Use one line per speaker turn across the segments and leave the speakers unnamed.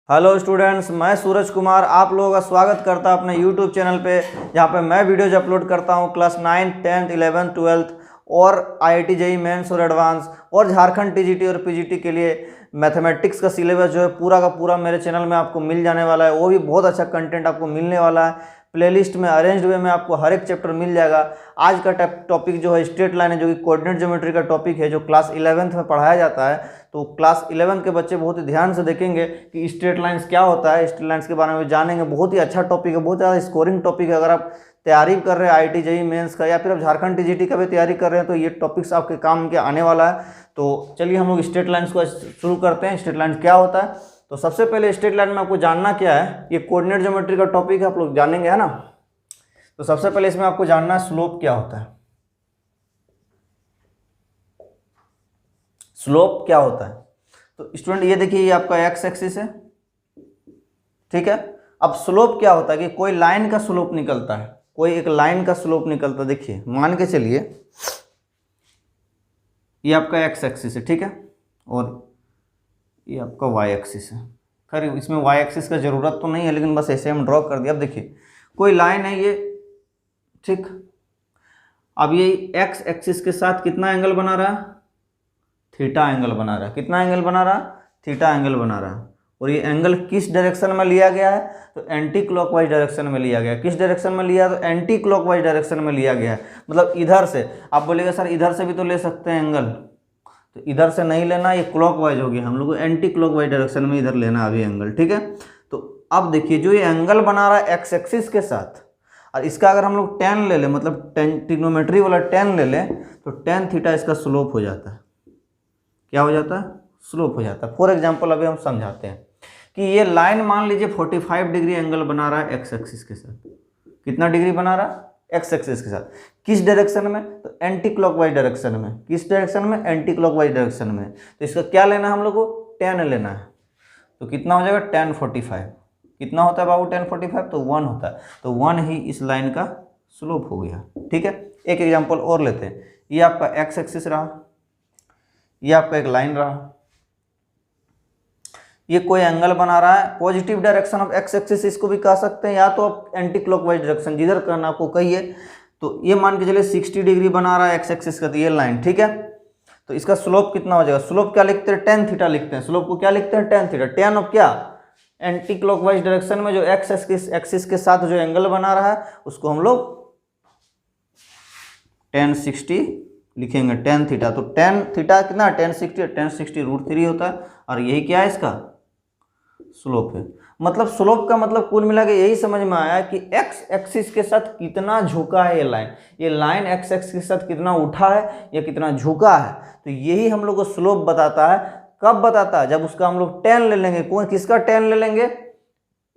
Hello students, मैं सूरज कुमार आप लोगों का स्वागत करता हूं अपने यूट्यूब चैनल पे, जहां पे मैं वीडियोज अपलोड करता हूं क्लास 9, 10th, 11th, 12th और IIT जेईई मेंस और एडवांस और झारखंड टीजीटी और पीजीटी के लिए मैथमेटिक्स का सिलेबस जो है पूरा का पूरा मेरे चैनल में आपको मिल जाने वाला है। वो भी बहुत अच्छा कंटेंट आपको मिलने वाला है। प्लेलिस्ट में अरेंज्ड वे में आपको हर एक चैप्टर मिल जाएगा। आज का टॉपिक जो है स्ट्रेट लाइन है, जो कि कोऑर्डिनेट ज्योमेट्री का टॉपिक है, जो क्लास 11th में पढ़ाया जाता है। तो क्लास 11th के बच्चे बहुत ही ध्यान से देखेंगे कि स्ट्रेट लाइन्स क्या होता है, स्ट्रेट लाइन्स के बारे में जानेंगे। बहुत ही अच्छा टॉपिक है, बहुत ज़्यादा स्कोरिंग टॉपिक है। अगर आप तैयारी कर रहे हैं IIT जेईई मेंस का या फिर आप झारखंड टीजीटी का भी तैयारी कर रहे हैं तो ये टॉपिक्स आपके काम के आने वाला है। तो चलिए हम लोग स्ट्रेट लाइन्स को शुरू करते हैं। स्ट्रेट लाइन्स क्या होता है, तो सबसे पहले स्ट्रेट लाइन में आपको जानना क्या है, ये कोऑर्डिनेट ज्योमेट्री का टॉपिक है, आप लोग जानेंगे, है ना। तो सबसे पहले इसमें आपको जानना है स्लोप क्या होता है। स्लोप क्या होता है, तो स्टूडेंट ये देखिए, ये आपका एक्स एक्सिस है, ठीक है। अब स्लोप क्या होता है कि कोई लाइन का स्लोप निकलता है, कोई एक लाइन का स्लोप निकलता है। देखिए मान के चलिए ये आपका एक्स एक्सिस है, ठीक है, और ये आपका वाई एक्सिस है। खैर इसमें वाई एक्सिस का ज़रूरत तो नहीं है, लेकिन बस ऐसे हम ड्रॉ कर दिया। अब देखिए कोई लाइन है ये, ठीक। अब ये एक्स एक्सिस के साथ कितना एंगल बना रहा है, थीटा एंगल बना रहा है। कितना एंगल बना रहा है, थीटा एंगल बना रहा है। और ये एंगल किस डायरेक्शन में लिया गया है, तो एंटी क्लॉकवाइज डायरेक्शन में लिया गया है। किस डायरेक्शन में लिया, तो एंटी क्लॉकवाइज डायरेक्शन में लिया गया है। मतलब इधर से। आप बोलेगा सर इधर से भी तो ले सकते हैं एंगल, तो इधर से नहीं लेना, ये क्लॉकवाइज हो गया, हम लोग को एंटी क्लॉकवाइज डायरेक्शन में इधर लेना अभी एंगल, ठीक है। तो अब देखिए जो ये एंगल बना रहा है एक्स एक्सिस के साथ, और इसका अगर हम लोग टेन ले लें, मतलब ट्रिग्नोमेट्री वाला टेन ले लें, तो टेन थीटा इसका स्लोप हो जाता है। क्या हो जाता है, स्लोप हो जाता है। फॉर एग्जांपल अभी हम समझाते हैं कि ये लाइन मान लीजिए 45 डिग्री एंगल बना रहा है एक्स एक्सिस के साथ। कितना डिग्री बना रहा है, एक्स एक्सिस के साथ। किस डायरेक्शन में, तो एंटी क्लॉकवाइज डायरेक्शन में। किस डायरेक्शन में, एंटी क्लॉकवाइज डायरेक्शन में। तो इसका क्या लेना है हम लोग को, टेन लेना है। तो कितना हो जाएगा, टेन 45। कितना होता है बाबू, टेन 45, तो 1 होता है। तो 1 ही इस लाइन का स्लोप हो गया, ठीक है। एक एग्जाम्पल और लेते हैं। ये आपका एक्स एक्सिस रहा, ये आपका एक लाइन रहा, ये कोई एंगल बना रहा है positive direction of x axis, इसको भी कह सकते हैं, या तो आप एंटी क्लॉकवाइज डायरेक्शन, जिधर करना आपको कहिए। तो ये मान के चलिए 60 डिग्री बना रहा है एक्स एक्सिस का, तो ये लाइन, ठीक है। तो इसका स्लोप कितना हो जाएगा, स्लोप क्या लिखते हैं, टेन थीटा लिखते हैं। स्लोप को क्या लिखते हैं, टेन थीटा। टेन ऑफ क्या, एंटी क्लॉकवाइज डायरेक्शन में जो एक्स एक्सिस के साथ जो एंगल बना रहा है उसको हम लोग टेन 60 लिखेंगे, टेन थीटा। तो टेन थीटा कितना, टेन 60 √3 होता है, और यही क्या है इसका स्लोप है। मतलब स्लोप का मतलब कुल मिला के यही समझ में आया कि एक्स एक्सिस के साथ कितना झुका है ये लाइन एक्स एक्सिस के साथ कितना उठा है या कितना झुका है। तो यही हम लोग को स्लोप बताता है। कब बताता है, जब उसका हम लोग टेन ले लेंगे। कौन, किसका टेन ले लेंगे,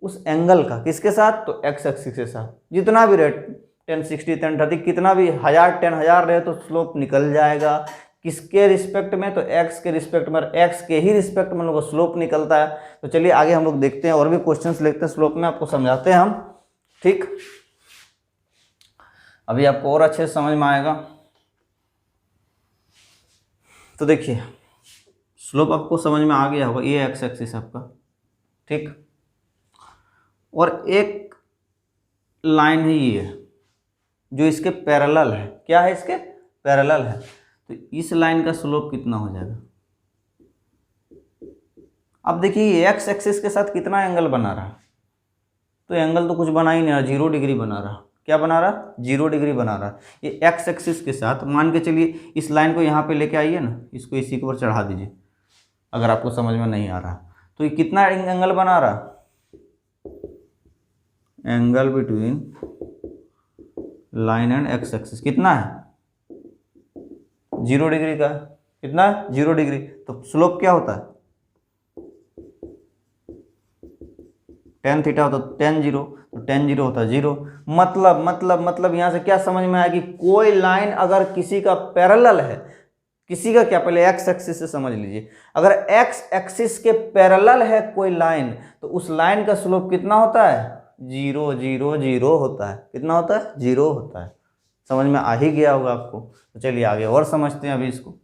उस एंगल का। किसके साथ, तो एक्स एक्सिस के साथ। जितना भी रेट 10, 60, 10, 30 कितना भी 1000, 10,000 रहे तो स्लोप निकल जाएगा। किसके रिस्पेक्ट में, तो एक्स के रिस्पेक्ट में, एक्स के ही रिस्पेक्ट में हम लोग को स्लोप निकलता है। तो चलिए आगे हम लोग देखते हैं, और भी क्वेश्चंस लिखते हैं स्लोप में, आपको समझाते हैं हम, ठीक। अभी आपको और अच्छे से समझ में आएगा। तो देखिए स्लोप आपको समझ में आ गया होगा, ये एक्स एक्सिस आपका, ठीक। और एक लाइन है ये जो इसके पैरेलल है। क्या है, इसके पैरेलल है। तो इस लाइन का स्लोप कितना हो जाएगा। अब देखिए एक्स एक्सिस के साथ कितना एंगल बना रहा है, तो एंगल तो कुछ बना ही नहीं रहा, 0 डिग्री बना रहा। क्या बना रहा, 0 डिग्री बना रहा। ये एक्स एक्सिस के साथ मान के चलिए इस लाइन को यहाँ पे लेके आइए ना, इसको इसी के ऊपर चढ़ा दीजिए, अगर आपको समझ में नहीं आ रहा। तो ये कितना एंगल बना रहा, angle between line and x axis कितना है, 0 डिग्री का। कितना है, 0 डिग्री। तो स्लोप क्या होता है, टेन थीटा होता है, टेन 0, तो टेन 0 होता है 0। मतलब यहाँ से क्या समझ में आया कि कोई लाइन अगर किसी का पैरेलल है, किसी का क्या, पहले एक्स एक्सिस से समझ लीजिए। अगर एक्स एक्सिस के पैरेलल है कोई लाइन, तो उस लाइन का स्लोप कितना होता है, 0 0 0 होता है। कितना होता है, 0 होता है। समझ में आ ही गया होगा आपको। तो चलिए आगे और समझते हैं अभी इसको।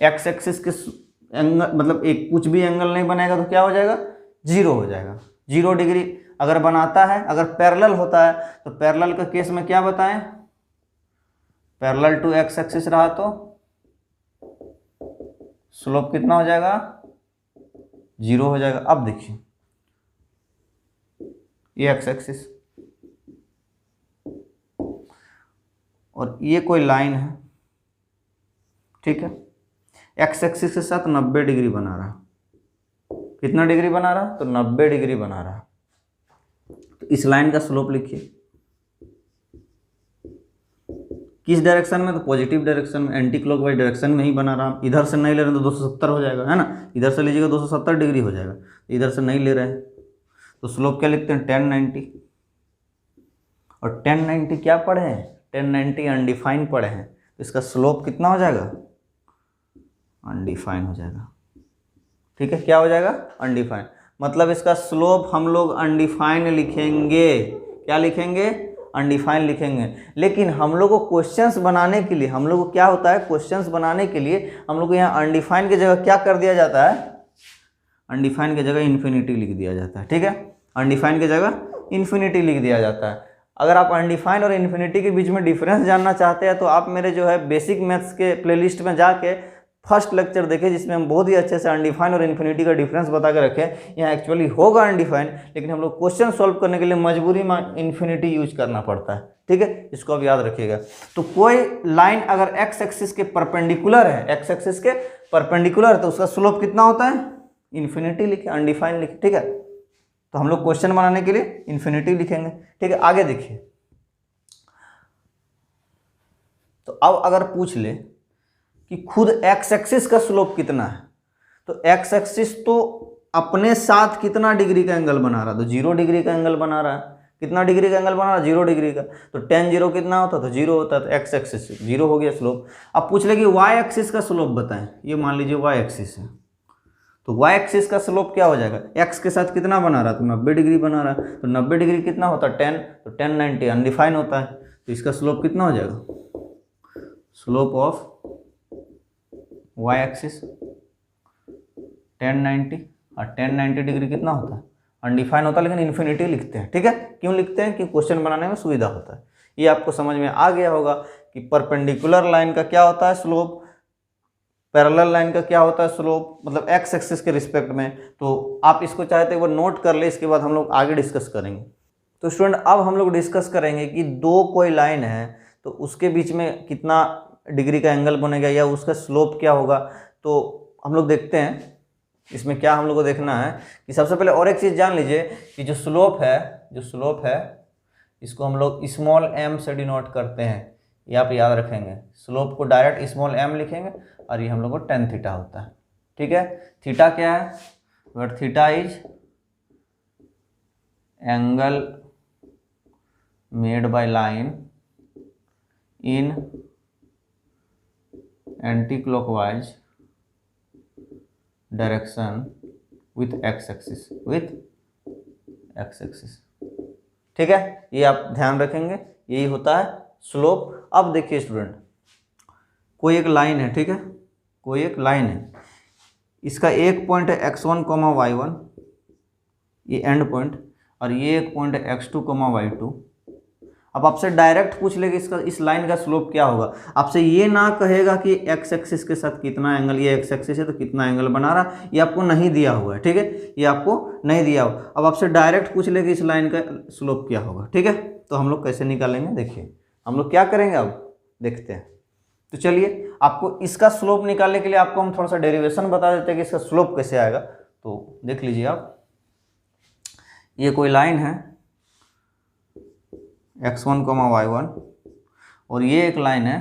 एक्स एक्सिस के एंगल मतलब एक कुछ भी एंगल नहीं बनेगा तो क्या हो जाएगा, 0 हो जाएगा। 0 डिग्री अगर बनाता है, अगर पैरेलल होता है तो पैरेलल का केस में क्या बताएं, पैरेलल टू एक्स एक्सिस रहा तो स्लोप कितना हो जाएगा, 0 हो जाएगा। अब देखिए ये एक्स एक्सिस और ये कोई लाइन है, ठीक है, एक्स एक्सिस के साथ 90 डिग्री बना रहा। कितना डिग्री बना रहा, तो 90 डिग्री बना रहा। तो इस लाइन का स्लोप लिखिए, किस डायरेक्शन में, तो पॉजिटिव डायरेक्शन में, एंटी क्लॉकवाइज डायरेक्शन में ही बना रहा। इधर से नहीं ले रहे हैं तो 270 हो जाएगा, है ना, इधर से लीजिएगा 270 डिग्री हो जाएगा, इधर से नहीं ले रहे हैं तो स्लोप क्या लिखते हैं, 1090। और 1090 क्या पढ़े हैं, 1090 अनडिफाइन पढ़े हैं, तो इसका स्लोप कितना हो जाएगा, अनडिफाइन हो जाएगा। ठीक है, क्या हो जाएगा, अनडिफाइन। मतलब इसका स्लोप हम लोग अनडिफाइन लिखेंगे। क्या लिखेंगे, अनडिफाइन लिखेंगे। लेकिन हम लोग को क्वेश्चंस बनाने के लिए, हम लोग को क्या होता है, क्वेश्चंस बनाने के लिए हम लोग को यहाँ अनडिफाइन की जगह क्या कर दिया जाता है, अनडिफाइन की जगह इन्फिनिटी लिख दिया जाता है। ठीक है, अनडिफाइन की जगह इन्फिनिटी लिख दिया जाता है। अगर आप अनडिफाइन और इन्फिनिटी के बीच में डिफरेंस जानना चाहते हैं तो आप मेरे जो है बेसिक मैथ्स के प्लेलिस्ट में जाके फर्स्ट लेक्चर देखें, जिसमें हम बहुत ही अच्छे से अनडिफाइन और इन्फिनिटी का डिफरेंस बता के रखें। यहाँ एक्चुअली होगा अनडिफाइन, लेकिन हम लोग क्वेश्चन सॉल्व करने के लिए मजबूरी में इन्फिनिटी यूज करना पड़ता है। ठीक है, इसको अब याद रखिएगा। तो कोई लाइन अगर एक्स एक्सिस के परपेंडिकुलर है, एक्स एक्सिस के परपेंडिकुलर है, तो उसका स्लोप कितना होता है, इन्फिनिटी लिखे, अनडिफाइन लिखे। ठीक है, तो हम लोग क्वेश्चन बनाने के लिए इन्फिनिटी लिखेंगे। ठीक है, आगे देखिए। तो अब अगर पूछ ले कि खुद एक्स एक्सिस का स्लोप कितना है, तो एक्स एक्सिस तो अपने साथ कितना डिग्री का एंगल बना रहा, तो 0 डिग्री का एंगल बना रहा है। कितना डिग्री का एंगल बना रहा, 0 डिग्री का। तो tan 0 कितना होता, तो 0 होता है, तो एक्स एक्सिस 0 हो गया स्लोप। अब पूछ ले कि वाई एक्सिस का स्लोप बताएं। ये मान लीजिए वाई एक्सिस है, तो वाई एक्सिस का स्लोप क्या हो जाएगा, एक्स के साथ कितना बना रहा, तो 90 डिग्री बना रहा है। तो 90 डिग्री कितना होता है, 10, तो 1090 अनडिफाइन होता है। तो इसका स्लोप कितना हो जाएगा, स्लोप ऑफ वाई एक्सिस 1090, और 1090 डिग्री कितना होता है, अनडिफाइन होता है, लेकिन इन्फिनिटी लिखते हैं। ठीक है, क्यों लिखते हैं, कि क्वेश्चन बनाने में सुविधा होता है। ये आपको समझ में आ गया होगा कि परपेंडिकुलर लाइन का क्या होता है स्लोप, पैरेलल लाइन का क्या होता है स्लोप, मतलब एक्स एक्सिस के रिस्पेक्ट में। तो आप इसको चाहते हैं वो नोट कर ले, इसके बाद हम लोग आगे डिस्कस करेंगे। तो स्टूडेंट अब हम लोग डिस्कस करेंगे कि दो कोई लाइन है तो उसके बीच में कितना डिग्री का एंगल बनेगा या उसका स्लोप क्या होगा। तो हम लोग देखते हैं इसमें क्या हम लोग को देखना है कि सबसे पहले और एक चीज़ जान लीजिए कि जो स्लोप है इसको हम लोग स्मॉल m से डिनोट करते हैं। ये आप याद रखेंगे, स्लोप को डायरेक्ट स्मॉल m लिखेंगे और ये हम लोग को tan थीटा होता है। ठीक है, थीटा क्या है, where theta is angle made by line in anti clockwise direction with x axis. ठीक है, ये आप ध्यान रखेंगे, यही होता है स्लोप। अब देखिए स्टूडेंट, कोई एक लाइन है, ठीक है, कोई एक लाइन है, इसका एक पॉइंट है x1, y1, ये एंड पॉइंट, और ये एक पॉइंट है x2, y2। अब आपसे डायरेक्ट पूछ लेगा इसका, इस लाइन का स्लोप क्या होगा। आपसे ये ना कहेगा कि एक्स एक्सिस के साथ कितना एंगल, ये एक्स एक्सिस है तो कितना एंगल बना रहा, ये आपको नहीं दिया हुआ है। ठीक है, ये आपको नहीं दिया हुआ। अब आपसे डायरेक्ट पूछ लेगा इस लाइन का स्लोप क्या होगा। ठीक है, तो हम लोग कैसे निकालेंगे, देखिए हम लोग क्या करेंगे, अब देखते हैं। तो चलिए, आपको इसका स्लोप निकालने के लिए आपको हम थोड़ा सा डेरिवेशन बता देते हैं कि इसका स्लोप कैसे आएगा। तो देख लीजिए आप, ये कोई लाइन है x1, y1, और ये एक लाइन है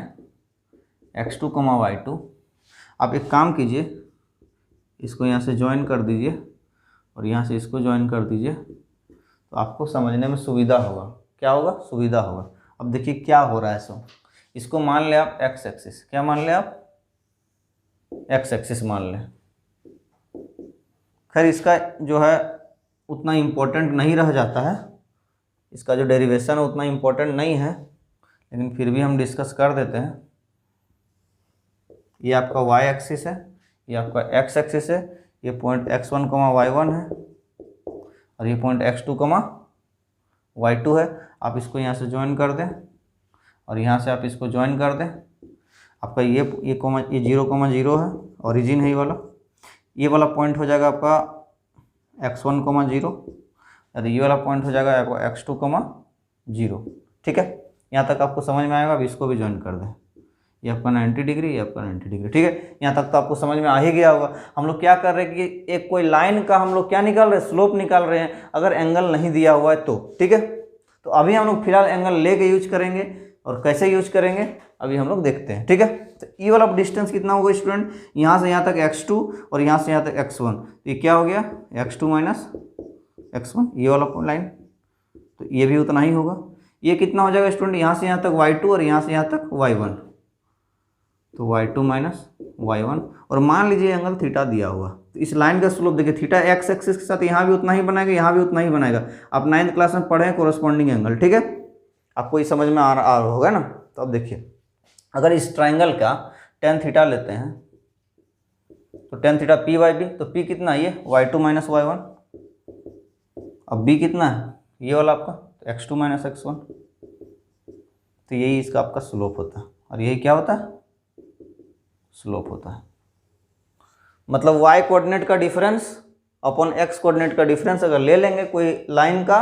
x2, y2। आप एक काम कीजिए, इसको यहाँ से ज्वाइन कर दीजिए और यहाँ से इसको ज्वाइन कर दीजिए, तो आपको समझने में सुविधा होगा। क्या होगा, सुविधा होगा। अब देखिए क्या हो रहा है। सो इसको मान ले आप एक्स एक्सिस, क्या मान ले आप, एक्स एक्सिस मान लें। खैर इसका जो है उतना इम्पोर्टेंट नहीं रह जाता है, इसका जो डेरिवेशन है उतना इम्पोर्टेंट नहीं है, लेकिन फिर भी हम डिस्कस कर देते हैं। ये आपका वाई एक्सिस है, ये आपका एक्स एक्सिस है, ये पॉइंट x1 y1 है और ये पॉइंट x2 y2 है। आप इसको यहाँ से ज्वाइन कर दें और यहाँ से आप इसको ज्वाइन कर दें। आपका ये 0,0 है, ओरिजिन है ये वाला पॉइंट हो जाएगा आपका x1 0 और ये वाला पॉइंट हो जाएगा आपका x2 0। ठीक है, यहाँ तक आपको समझ में आएगा। अब इसको भी ज्वाइन कर दें, ये आपका 90 डिग्री, ये आपका 90 डिग्री। ठीक है, यहाँ तक तो आपको समझ में आ ही गया होगा। हम लोग क्या कर रहे हैं कि एक कोई लाइन का हम लोग क्या निकाल रहे हैं, स्लोप निकाल रहे हैं, अगर एंगल नहीं दिया हुआ है तो। ठीक है, तो अभी हम लोग फिलहाल एंगल लेके यूज करेंगे और कैसे यूज करेंगे अभी हम लोग देखते हैं। ठीक है, तो ये वाला डिस्टेंस कितना होगा स्टूडेंट, यहाँ से यहाँ तक x2 और यहाँ से यहाँ तक x1, तो ये क्या हो गया x2 - x1, ये वाला लाइन, तो ये भी उतना ही होगा। ये कितना हो जाएगा स्टूडेंट, यहाँ से यहाँ तक y2 और यहाँ से यहाँ तक y1, तो y2 - y1। और मान लीजिए एंगल थीटा दिया हुआ, तो इस लाइन का स्लोप देखिए, थीटा x एक्सिस के साथ यहाँ भी उतना ही बनाएगा, यहाँ भी उतना ही बनाएगा। आप 9th क्लास में पढ़े हैं कोरस्पॉन्डिंग एंगल। ठीक है, आपको ये समझ में आ रहा होगा ना। तो अब देखिए, अगर इस ट्राइंगल का tan थीटा लेते हैं तो tan थीटा p/b, तो p कितना है, ये y2 - y1। अब b कितना है, ये वाला आपका x2 - x1। तो यही इसका आपका स्लोप होता है और यही क्या होता है, स्लोप होता है। मतलब y कोऑर्डिनेट का डिफरेंस अपॉन x कोऑर्डिनेट का डिफरेंस अगर ले लेंगे, कोई लाइन का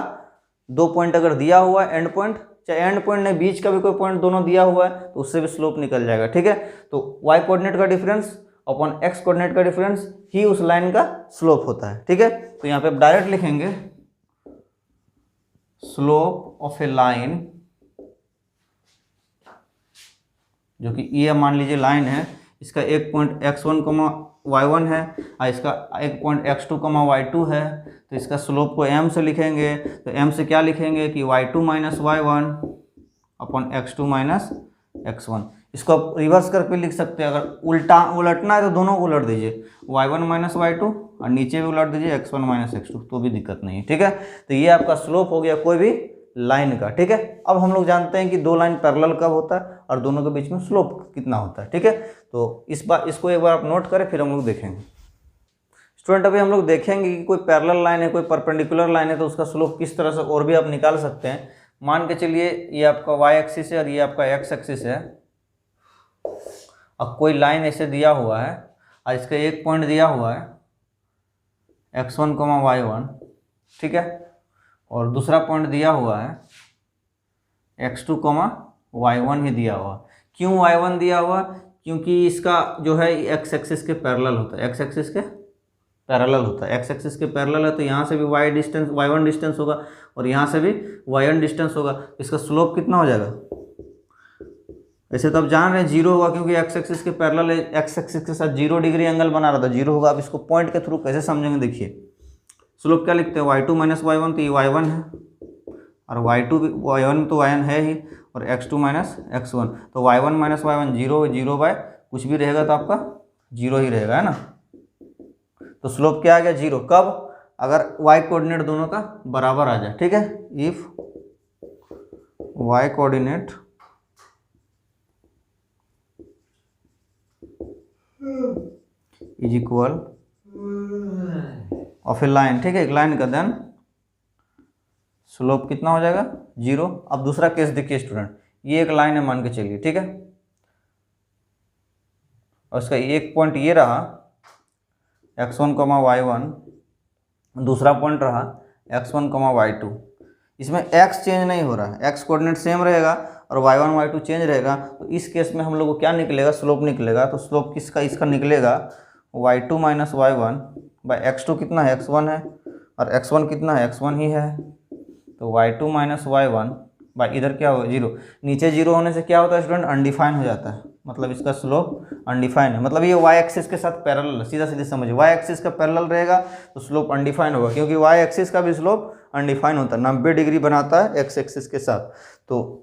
2 पॉइंट अगर दिया हुआ है, एंड पॉइंट चाहे एंड पॉइंट नहीं, बीच का भी कोई पॉइंट दोनों दिया हुआ है, तो उससे भी स्लोप निकल जाएगा। ठीक है, तो y कोऑर्डिनेट का डिफरेंस अपॉन x कोऑर्डिनेट का डिफरेंस ही उस लाइन का स्लोप होता है। ठीक है, तो यहाँ पे आप डायरेक्ट लिखेंगे स्लोप ऑफ ए लाइन, जो कि ये मान लीजिए लाइन है, इसका एक पॉइंट x1 y1 है और इसका एक पॉइंट x2 y2 है। तो इसका स्लोप को m से लिखेंगे, तो m से क्या लिखेंगे कि y2 - y1 upon x2 - x1। इसको आप रिवर्स करके लिख सकते हैं। अगर उलटना है तो दोनों को उलट दीजिए, y1 - y2 और नीचे भी उलट दीजिए x1 - x2, तो भी दिक्कत नहीं है। ठीक है, तो ये आपका स्लोप हो गया कोई भी लाइन का। ठीक है, अब हम लोग जानते हैं कि दो लाइन पैरेलल कब होता है और दोनों के बीच में स्लोप कितना होता है। ठीक है, तो इसको एक बार आप नोट करें, फिर हम लोग देखेंगे। स्टूडेंट अभी हम लोग देखेंगे कि कोई पैरेलल लाइन है, कोई परपेंडिकुलर लाइन है, तो उसका स्लोप किस तरह से और भी आप निकाल सकते हैं। मान के चलिए ये आपका y एक्सिस है और ये आपका x एक्सिस है। अब कोई लाइन ऐसे दिया हुआ है और इसका एक पॉइंट दिया हुआ है x1 y1, ठीक है, और दूसरा पॉइंट दिया हुआ है x2 y1 ही दिया हुआ। क्यों y1 दिया हुआ, क्योंकि इसका जो है x एक्सिस के पैरेलल होता है, x एक्सिस के पैरेलल होता है, x एक्सिस के पैरेलल है, तो यहाँ से भी y1 डिस्टेंस होगा और यहाँ से भी y1 डिस्टेंस होगा। इसका स्लोप कितना हो जाएगा, ऐसे तो आप जान रहे हैं 0 होगा, क्योंकि x एक्सिस के पैरेलल है, x एक्सिस के साथ 0 डिग्री एंगल बना रहा था, 0 होगा। आप इसको पॉइंट के थ्रू कैसे समझेंगे, देखिए स्लोप क्या लिखते हैं, y2 - y1, तो ये y1 है और y2 भी y1 तो y1 है ही, और x2 - x1, तो y1 - y1 0 बाय कुछ भी रहेगा तो आपका 0 ही रहेगा, है ना। तो स्लोप क्या आ गया, 0। कब, अगर y कोऑर्डिनेट दोनों का बराबर आ जाए। ठीक है, if y coordinate is equal of A line, ठीक है, एक लाइन का, देन स्लोप कितना हो जाएगा, 0। अब दूसरा केस देखिए स्टूडेंट, ये एक लाइन है मान के चलिए, ठीक है, और इसका एक पॉइंट ये रहा x1 y1, दूसरा पॉइंट रहा x1 y2। इसमें x चेंज नहीं हो रहा है, x कोऑर्डिनेट सेम रहेगा और y1 y2 चेंज रहेगा। तो इस केस में हम लोग को क्या निकलेगा, स्लोप निकलेगा। तो स्लोप किसका, इसका निकलेगा y2 - y1 बाय x2 कितना है, x1 है, और x1 कितना है, x1 ही है। तो y2 - y1 बाय इधर क्या होगा, 0। नीचे 0 होने से क्या होता है स्टूडेंट, अनडिफाइन हो जाता है, मतलब इसका स्लोप अनडिफाइन है। मतलब ये y एक्सिस के साथ पैरेलल, सीधा सीधे समझिए, y एक्सिस का पैरेलल रहेगा तो स्लोप अनडिफाइन होगा, क्योंकि y एक्सिस का भी स्लोप अनडिफाइन होता है, 90 डिग्री बनाता है x एक्सिस के साथ। तो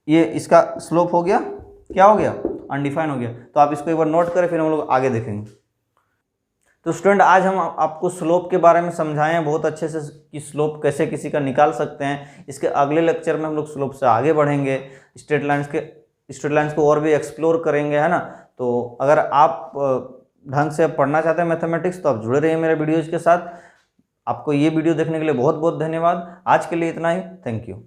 ये इसका स्लोप हो गया, क्या हो गया, अनडिफाइन हो गया। तो आप इसको एक बार नोट करें, फिर हम लोग आगे देखेंगे। तो स्टूडेंट आज हम आपको स्लोप के बारे में समझाए हैं बहुत अच्छे से कि स्लोप कैसे किसी का निकाल सकते हैं। इसके अगले लेक्चर में हम लोग स्लोप से आगे बढ़ेंगे, स्ट्रेट लाइन्स को और भी एक्सप्लोर करेंगे, है ना। तो अगर आप ढंग से आप पढ़ना चाहते हैं मैथमेटिक्स तो आप जुड़े रहिए मेरे वीडियोज़ के साथ। आपको ये वीडियो देखने के लिए बहुत बहुत धन्यवाद। आज के लिए इतना ही। Thank you.